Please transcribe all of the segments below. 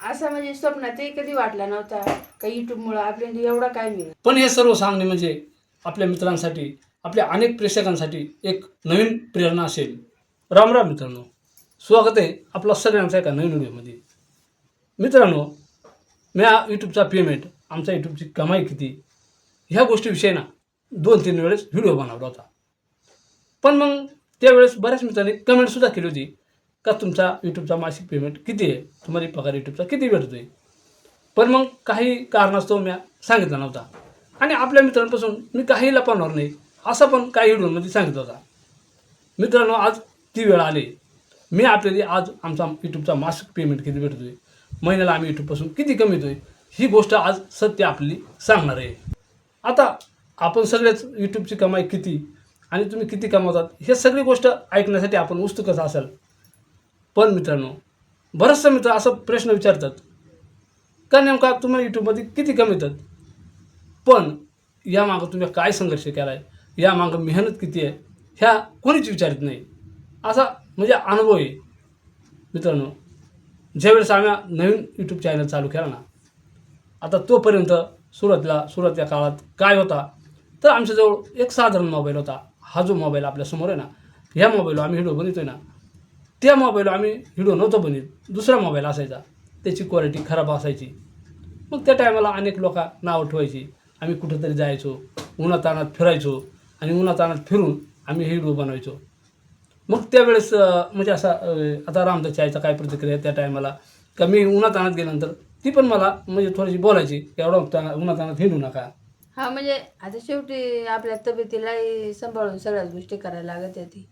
असा म्हणजे स्वप्नातही कधी वाटला नव्हता का युट्यूबमुळं आपल्याला एवढा काय मिळेल. पण हे सर्व सांगणे म्हणजे आपल्या मित्रांसाठी, आपल्या अनेक प्रेक्षकांसाठी एक नवीन प्रेरणा असेल. राम राम मित्रांनो, स्वागत आहे आपला सगळ्यांचा एका नवीन व्हिडिओमध्ये. मित्रांनो, मी यूट्यूबचा पेमेंट, आमच्या यूट्यूबची कमाई किती, ह्या गोष्टीविषयी ना 2-3 वेळेस व्हिडिओ बनवला होता. पण मग त्यावेळेस बऱ्याच मित्रांनी कमेंटसुद्धा केली होती का तुमचा यूट्यूबचा मासिक पेमेंट किती आहे, तुम्हाला पगार यूट्यूबचा किती भेटतो आहे. पण मग काही कारणास्तव मी सांगितला नव्हता आणि आपल्या मित्रांपासून मी काही लपवणार नाही असं पण काही व्हिडिओमध्ये सांगितलं होता. मित्रांनो, आज ती वेळ आली. मी आपल्याला आज आमचा यूट्यूबचा मासिक पेमेंट किती भेटतो आहे, महिन्याला आम्ही यूट्यूबपासून किती कमवतो आहे, ही गोष्ट आज सत्य आपली सांगणार आहे. आता आपण सगळेच यूट्यूबची कमाई किती आणि तुम्ही किती कमावतात हे सगळी गोष्ट ऐकण्यासाठी आपण उत्सुकच असाल. पण मित्रांनो, बरेचसे मित्र असा प्रश्न विचारतात का नेमका तुम्ही यूट्यूबमध्ये किती कमवतात, पण यामागं तुम्ही काय संघर्ष केला आहे, यामागं मेहनत किती आहे, ह्या कोणीच विचारत नाही. असा म्हणजे अनुभव आहे. मित्रांनो, ज्यावेळेस आम्ही नवीन यूट्यूब चॅनल चालू केला ना, आता तोपर्यंत सुरुवातीच्या काळात काय होता तर आमच्याजवळ एक साधारण मोबाईल होता. हा जो मोबाईल आपल्यासमोर आहे ना, ह्या मोबाईलवर आम्ही व्हिडिओ बनवतोय ना, त्या मोबाईलवर आम्ही व्हिडिओ नव्हतो बनवत. दुसरा मोबाईल असायचा, त्याची क्वालिटी खराब असायची. मग त्या टायमाला अनेक लोक नावं ठेवायची. आम्ही कुठंतरी जायचो, उन्हातान्हात फिरायचो आणि उन्हातान्हात फिरून आम्ही हे व्हिडिओ बनवायचो. मग त्यावेळेस म्हणजे असा आता रामदासच्या आईचा काय प्रतिक्रिया आहे त्या टायमाला का मी उन्हातान्हात गेल्यानंतर ती पण मला म्हणजे थोडीशी बोलायची एवढं उन्हातान्हात हिंडू नका. हा म्हणजे आता शेवटी आपल्या तब्येतीलाही सांभाळून सगळ्याच गोष्टी करायला लागत होती.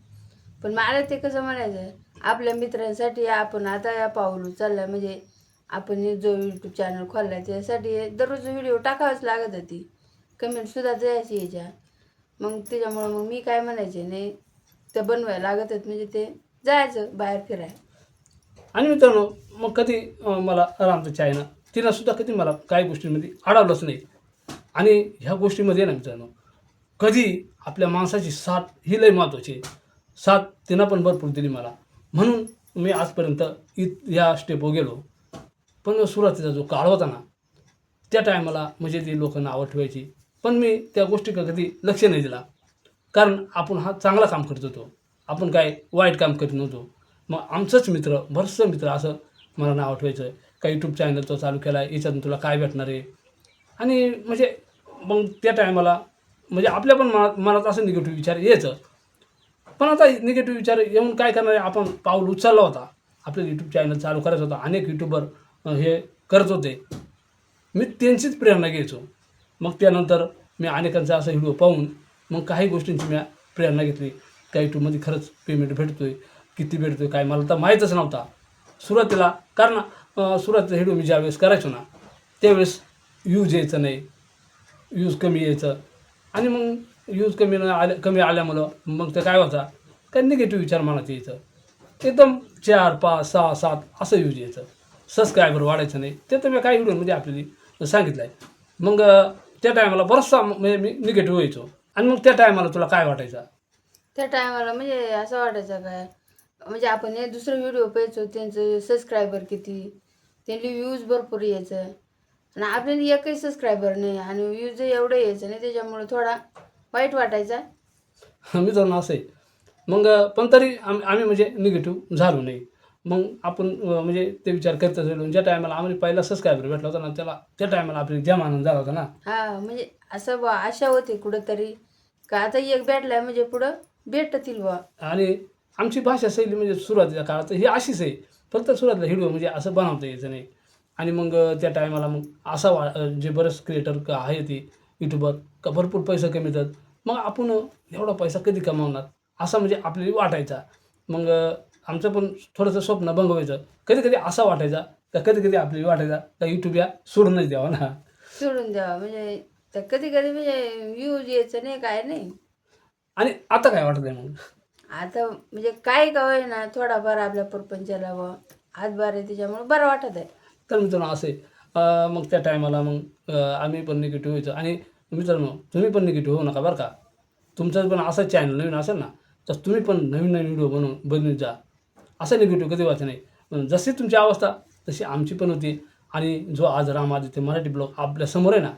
पण मला ते कसं म्हणायचं, आपल्या मित्रांसाठी आपण आता या पाऊल उचलला म्हणजे आपण जो यूट्यूब चॅनल खोलला त्यासाठी दररोज व्हिडिओ टाकावंच लागत होती. कमेंटसुद्धा जायची याच्या. मग त्याच्यामुळं मग मी काय म्हणायचे नाही, ते बनवायला लागत होत म्हणजे ते जायचं बाहेर फिरायला. आणि मित्रांनो, मग कधी मला रामदासच्या आईनं तिनंसुद्धा कधी मला काही गोष्टींमध्ये अडवलंच नाही. आणि ह्या गोष्टीमध्ये ना मित्रांनो, कधी आपल्या माणसाची साथ ही लई महत्त्वाची आहे. साथ तिनं पण भरपूर दिली मला, म्हणून मी आजपर्यंत या स्टेपवर गेलो. पण सुरुवातीचा जो काळ होता ना, त्या टायमाला म्हणजे ती लोक नावं ठेवायची, पण मी त्या गोष्टीकडे कधी लक्ष नाही दिला. कारण आपण हा चांगला काम करत होतो, आपण काय वाईट काम करत नव्हतो. मग आमचंच मित्र, बरंचसं मित्र असं मला नाव ठेवायचं का यूट्यूब चॅनल तो चालू केला आहे, याच्यातून तुला काय भेटणार आहे. आणि म्हणजे मग त्या टायमाला म्हणजे आपल्या पण मनात असं निगेटिव्ह विचार यायचं. पण आता निगेटिव्ह विचार येऊन काय करणार आहे, आपण पाऊल उचलला होता, आपलं यूट्यूब चॅनल चालू करायचं होतं. अनेक यूट्यूबर हे करत होते, मी त्यांचीच प्रेरणा घ्यायचो. मग त्यानंतर मी अनेकांचा असा व्हिडिओ पाहून मग काही गोष्टींची मी प्रेरणा घेतली. का यूट्यूबमध्ये खरंच पेमेंट भेटतो आहे, किती भेटतो आहे काय मला तर माहीतच नव्हता सुरुवातीला. कारण सुरुवातीचा व्हिडिओ मी ज्यावेळेस करायचो ना, त्यावेळेस व्ह्यूज यायचं नाही, व्ह्यूज कमी यायचं. आणि मग व्ह्यूज कमी आल्यामुळं मग ते काय व्हायचं, काय निगेटिव्ह विचार मनात यायचं. एकदम 4, 5, 6, 7 असं व्ह्यूज यायचं. सबस्क्रायबर वाढायचं नाही. ते तर मी काही व्हिडिओमध्ये आपल्याला सांगितलं आहे. मग त्या टायमाला बराचसा म्हणजे मी निगेटिव्ह व्हायचो. आणि मग त्या टायमाला तुला काय वाटायचं? त्या टायमाला म्हणजे असं वाटायचं काय, म्हणजे आपण हे दुसरं व्हिडिओ पाहायचो त्यांचं सबस्क्रायबर किती, त्यांनी व्ह्यूज भरपूर यायचं आणि आपल्याला एकही सबस्क्रायबर नाही आणि व्ह्यूज एवढं यायचं नाही, त्याच्यामुळे थोडा वाईट वाटायचा. मित्रांनो असं आहे. मग पण तरी आम्ही म्हणजे निगेटिव्ह झालो नाही. मग आपण म्हणजे ते विचार करतच राहिलो. ज्या टायमाला आम्हाला पहिला सबस्क्रायबर भेटला होता ना, त्या टायमाला आपल्याला जाम आनंद झाला होता ना. हा म्हणजे असं बा आशा होती कुठंतरी का आता एक भेटलाय म्हणजे पुढं भेटतील बा. आणि आमची भाषा शैली म्हणजे सुरुवातीच्या काळात ही अशीच आहे. फक्त सुरुवातीला व्हिडिओ म्हणजे असं बनवता यायचं नाही. आणि मग त्या टायमाला मग असा जे बरेच क्रिएटर आहे ते यूट्यूबर का भरपूर पैसा कमवतात. मग आपण एवढा पैसा कधी कमावणार असा म्हणजे आपल्याला वाटायचा. मग आमचं पण थोडंसं स्वप्न भंग व्हायचं. कधी कधी असा वाटायचा का कधी कधी आपल्याला वाटायचा का यूट्यूब या सोडूनच द्यावा ना. सोडून द्यावा म्हणजे तर कधी कधी म्हणजे व्ह्यूज यायचं नाही काय नाही. आणि आता काय वाटत आहे मग? आता म्हणजे काय का होईना थोडाफार आपल्या परपंचाला व हातभार आहे त्याच्यामुळे बरं वाटत आहे. तर मित्रांनो असे मग त्या टायमाला मग आम्ही पण निगेटिव्ह व्हायचं. आणि मित्रांनो, तुम्ही पण निगेटिव्ह होऊ नका बरं का. तुमचं पण असं चॅनल नवीन असेल ना, तर तुम्ही पण नवीन नवीन व्हिडिओ बनवत जा. असं निगेटिव्ह कधी व्हायचं नाही. जशी तुमची अवस्था तशी आमची पण होती. आणि जो आज रामादित्य मराठी ब्लॉग आपल्यासमोर आहे ना,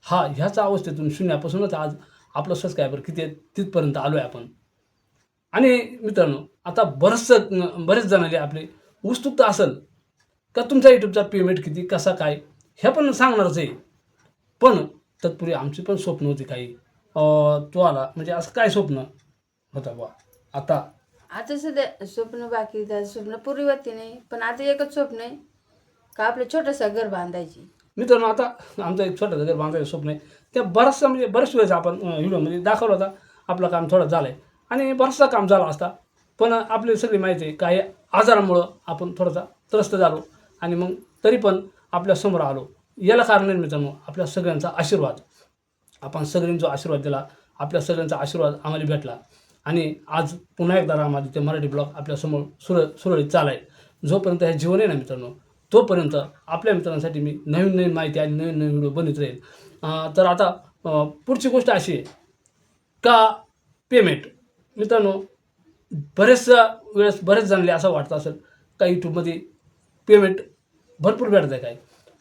ह्याच अवस्थेतून शून्यापासूनच आज आपलं सबस्क्रायबर किती आहेत तिथपर्यंत आलो आहे आपण. आणि मित्रांनो, आता बरेच जणांनी आपली उत्सुकता असेल का तुमचा यूट्यूबचा पेमेंट किती, कसा काय, हे पण सांगणारच आहे. पण तत्पूर्वी आमची पण स्वप्न होती काही. तुम्हाला म्हणजे असं काय स्वप्न होता बुवा आता? आता सध्या स्वप्न बाकी त्या स्वप्न पूर्ववती नाही, पण आता एकच स्वप्न आहे का आपलं छोटंसं घर बांधायची. मित्रांनो, आता आमचं एक छोटंसं घर बांधायचं स्वप्न आहे. त्या बराचसा म्हणजे बऱ्याच वेळेस आपण व्हिडिओमध्ये दाखवलं होता. आपलं काम थोडं झालं आहे आणि बरंचसं काम झालं असता. पण आपली सगळी माहिती आहे काही आजारामुळं आपण थोडासा त्रस्त झालो आणि मग तरी पण आपल्यासमोर आलो. याला कारण आहे मित्रांनो आपल्या सगळ्यांचा आशीर्वाद. आपण सगळ्यांनी जो आशीर्वाद दिला, आपल्या सगळ्यांचा आशीर्वाद आम्हाला भेटला आणि आज पुन्हा एकदा रामादित्य मराठी ब्लॉग आपल्यासमोर सुरळीत चालाय. जोपर्यंत हे जीवन आहे ना मित्रांनो, तोपर्यंत आपल्या मित्रांसाठी मी नवीन नवीन माहिती आणि नवीन नवीन व्हिडिओ बनवत राहील. तर आता पुढची गोष्ट अशी आहे का पेमेंट. मित्रांनो, बरेच जणांना असं वाटतं असेल का यूट्यूबमध्ये पेमेंट भरपूर भेटत आहे काय.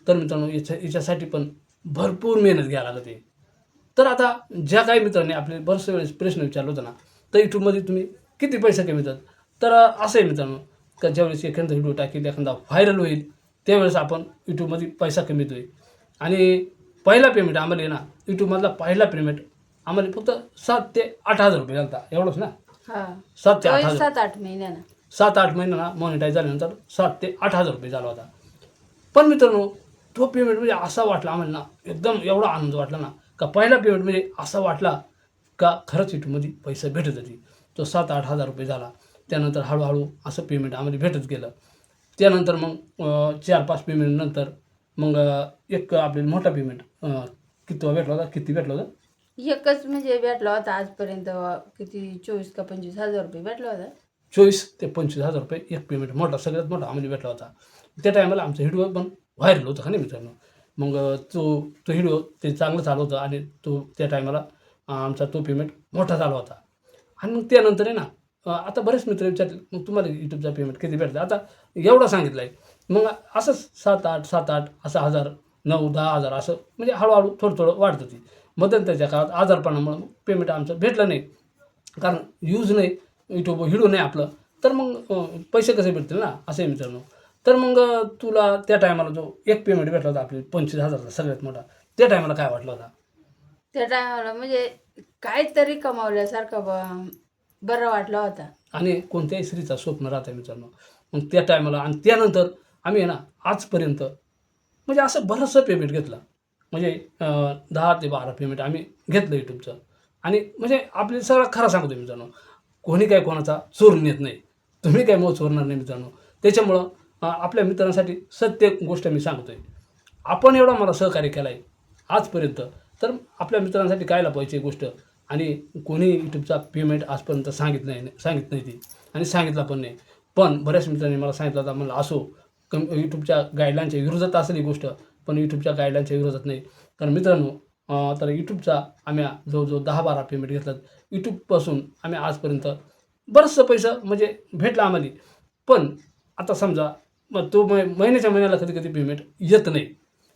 तर मित्रांनो, याच्यासाठी पण भरपूर मेहनत घ्यायला लागते. तर आता ज्या काही मित्रांनी आपले बरेचसे वेळेस प्रश्न विचारला होता ना, तर यूट्यूबमध्ये तुम्ही किती पैसे कमवतात. तर असं आहे मित्रांनो का ज्यावेळेस एखादा व्हिडिओ टाकेल, एखादा व्हायरल होईल, त्यावेळेस आपण यूट्यूबमध्ये पैसा कमवतोय. आणि पहिला पेमेंट आम्हाला आहे ना, यूट्यूबमधला पहिला पेमेंट आम्हाला फक्त 7 ते 8 हजार रुपये झाला होता. एवढंच ना, हा 7 ते 8 हजार. 7-8 महिन्यानं. 7-8 महिन्यांना मॉनिटाईज झाल्यानंतर 7 ते 8 हजार रुपये झाला होता. पण मित्रांनो, तो पेमेंट म्हणजे असा वाटला आम्हाला ना, एकदम एवढा आनंद वाटला ना, का पहिला पेमेंट म्हणजे असा वाटला का खरंच यूट्यूबमध्ये पैसे भेटत होती. तो 7-8 हजार रुपये झाला. त्यानंतर हळूहळू असं पेमेंट आम्हाला भेटत गेलं. त्यानंतर मग 4-5 पेमेंटनंतर मग एक आपल्याला मोठा पेमेंट किती भेटला होता? एकच म्हणजे भेटला होता आजपर्यंत. किती 24 का 25 हजार रुपये भेटला होता. 24 ते 25 हजार रुपये एक पेमेंट मोठा, सगळ्यात मोठा आम्हाला भेटला होता. त्या टायमाला आमचा व्हिडिओ पण व्हायरल होता का नाही मित्रांनो. मग तो व्हिडिओ ते चांगलं चालू होतं आणि त्या टायमाला आमचा तो पेमेंट मोठा झाला होता. आणि मग त्यानंतर आहे ना, आता बरेच मित्र विचारतील मग तुम्हाला यूट्यूबचा पेमेंट किती भेटतं. आता एवढा सांगितलं आहे. मग असंच 7-8 असं 1000, 9-10 हजार असं म्हणजे हळूहळू थोडं वाढत होती. मध्यंतरीच्या काळात आजारपणामुळं पेमेंट आमचं भेटलं नाही. कारण यूज नाही, यूट्यूब व्हिडिओ नाही आपलं, तर मग पैसे कसे भेटतील ना, असं आहे मित्रांनो. तर मग तुला त्या टायमाला जो एक पेमेंट भेटला होता आपली 25,000चा सगळ्यात मोठा, त्या टायमाला काय वाटलं होता? त्या टायमाला म्हणजे काहीतरी कमावल्यासारखं बरं वाटला होता. आणि कोणत्याही स्त्रीचं स्वप्न राहतं मित्रांनो. मग त्या टायमाला आणि त्यानंतर आम्ही आहे ना आजपर्यंत म्हणजे असं बरंचसं पेमेंट घेतलं. म्हणजे 10 ते 12 पेमेंट आम्ही घेतलं यूट्यूबचं. आणि म्हणजे आपली सगळं खरं सांगतो मित्रांनो, कोणी काय कोणाचा चोरून नेत नाही. तुम्ही काय मग चोरणार नाही मित्रांनो. त्याच्यामुळं आपल्या मित्रांसाठी सत्य गोष्ट मी सांगतोय. आपण एवढा मला सहकार्य केलं आहे आजपर्यंत, तर आपल्या मित्रांसाठी कायला पाहिजे गोष्ट. आणि कोणी यूट्यूबचा पेमेंट आजपर्यंत सांगितलं नाही ती आणि सांगितला पण नाही. पण बऱ्याच मित्रांनी मला सांगितलं होतं, म्हणलं असो यूट्यूबच्या गाईडलाईनच्या विरोधात असेल ही गोष्ट, पण यूट्यूबच्या गाईडलाईनच्या विरोधात नाही. कारण मित्रांनो, तर यूट्यूबचा आम्ही जवळजवळ 10-12 पेमेंट घेतलं. यूट्यूबपासून आम्ही आजपर्यंत बरंचसं पैसा म्हणजे भेटला आम्हाला. पण आता समजा मग तो महिन्याच्या महिन्याला कधी पेमेंट येत नाही.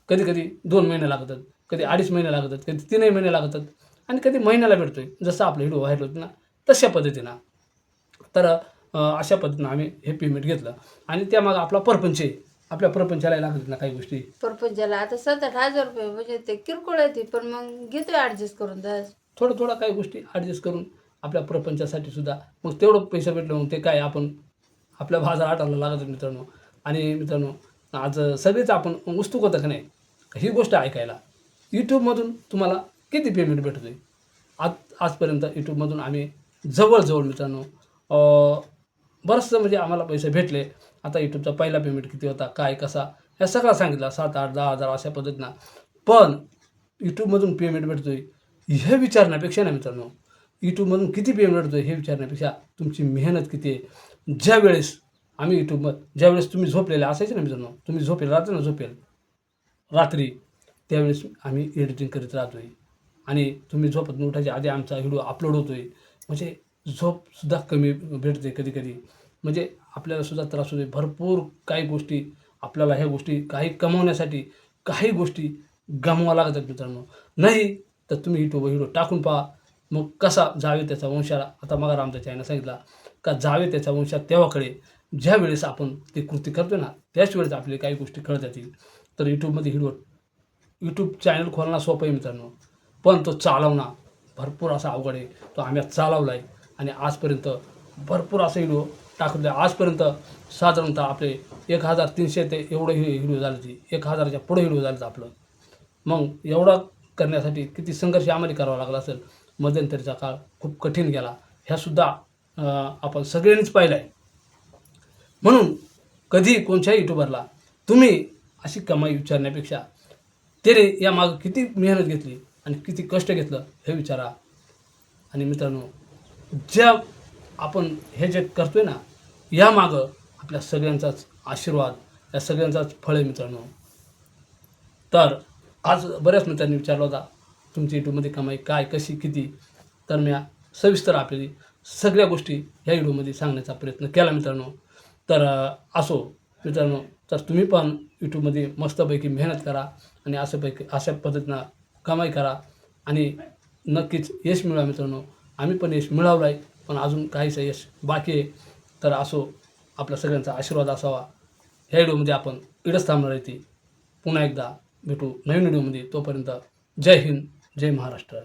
कधी 2 महिने लागतात, कधी 2.5 महिने लागतात, कधी 3 महिने लागतात आणि कधी महिन्याला भेटतोय. जसं आपलं व्हिडिओ व्हायरल होते ना, तशा पद्धतीनं. तर अशा पद्धतीनं आम्ही हे पेमेंट घेतलं आणि त्यामागं आपला परपंच आहे. आपल्या परपंचाला लागतात ना काही गोष्टी. परपंचाला आता 7-8 हजार रुपये म्हणजे ते किरकोळ आहे ते, पण मग घेतोय ॲडजस्ट करून बस. थोडं काही गोष्टी ॲडजस्ट करून आपल्या प्रपंचासाठी सुद्धा मग तेवढं पैसे भेटलं, मग ते काय आपण आपल्या बाजार आटायला लागतं मित्रांनो. आणि मित्रांनो, आज सगळेच आपण उत्सुक होतं का नाही ही गोष्ट ऐकायला, यूट्यूबमधून तुम्हाला किती पेमेंट भेटतोय. आजपर्यंत यूट्यूबमधून आम्ही जवळजवळ मित्रांनो बरंचसं म्हणजे आम्हाला पैसे भेटले. आता यूट्यूबचा पहिला पेमेंट किती होता, काय कसा, ह्या सगळा सांगितला 7-8-10 हजार अशा पद्धतीनं. पण यूट्यूबमधून पेमेंट भेटतोय हे विचारण्यापेक्षा ना मित्रांनो, यूट्यूबमधून किती पेमेंट भेटतोय हे विचारण्यापेक्षा तुमची मेहनत किती आहे. ज्यावेळेस तुम्ही झोपलेले असायचे ना मित्रांनो, तुम्ही झोपेल रात्री, त्यावेळेस आम्ही एडिटिंग करीत राहतोय आणि तुम्ही झोपत उठायच्या आधी आमचा व्हिडिओ अपलोड होतोय. म्हणजे झोपसुद्धा कमी भेटते कधी. म्हणजे आपल्याला सुद्धा त्रास होतोय. भरपूर काही गोष्टी आपल्याला ह्या गोष्टी काही कमवण्यासाठी काही गोष्टी गमवावं लागतात मित्रांनो. नाही तर तुम्ही यूट्यूबवर व्हिडिओ टाकून पहा. मग कसा जावे त्याचा वंशाला, आता मग रामदास यानं सांगितला का जावे त्याचा वंशात तेव्हाकडे ज्या वेळेस आपण ती कृती करतो ना त्याच वेळेस आपल्याला काही गोष्टी कळत जातील. तर यूट्यूबमध्ये यूट्यूब चॅनल खोलणं सोपं आहे मित्रांनो, पण तो चालवणं भरपूर असा अवघड आहे. तो आम्ही चालवला आहे आणि आजपर्यंत भरपूर असे व्हिडिओ टाकले. आजपर्यंत साधारणतः आपले 1300 ते एवढे व्हिडिओ झाले, ते 1000च्या पुढे व्हिडिओ झाले आपलं. मग एवढा करण्यासाठी किती संघर्ष आम्हाला करावा लागला असेल. मध्यंतरीचा काळ खूप कठीण गेला, ह्यासुद्धा आपण सगळ्यांनीच पाहिलं आहे. म्हणून कधी कोणत्याही यूट्यूबरला तुम्ही अशी कमाई विचारण्यापेक्षा त्याने यामागं किती मेहनत घेतली आणि किती कष्ट घेतलं हे विचारा. आणि मित्रांनो, ज्या आपण हे जे करतोय ना यामागं आपल्या सगळ्यांचाच आशीर्वाद, या सगळ्यांचाच फळ आहे मित्रांनो. तर आज बऱ्याच मित्रांनी विचारला होता तुमच्या यूट्यूबमध्ये कमाई काय, कशी, किती. तर मी सविस्तर आपल्याला सगळ्या गोष्टी ह्या व्हिडिओमध्ये सांगण्याचा प्रयत्न केला मित्रांनो. तर असो मित्रांनो, तर तुम्ही पण यूट्यूबमध्ये मस्तपैकी मेहनत करा आणि अशा पद्धतीनं कमाई करा आणि नक्कीच यश मिळवा मित्रांनो. आम्ही पण यश मिळवलं आहे, पण अजून काहीसं यश बाकी आहे. तर असो, आपल्या सगळ्यांचा आशीर्वाद असावा. ह्या व्हिडिओमध्ये आपण इडच थांबणार आहे. ती पुन्हा एकदा भेटू नवीन व्हिडिओमध्ये. तोपर्यंत जय हिंद, जय महाराष्ट्र.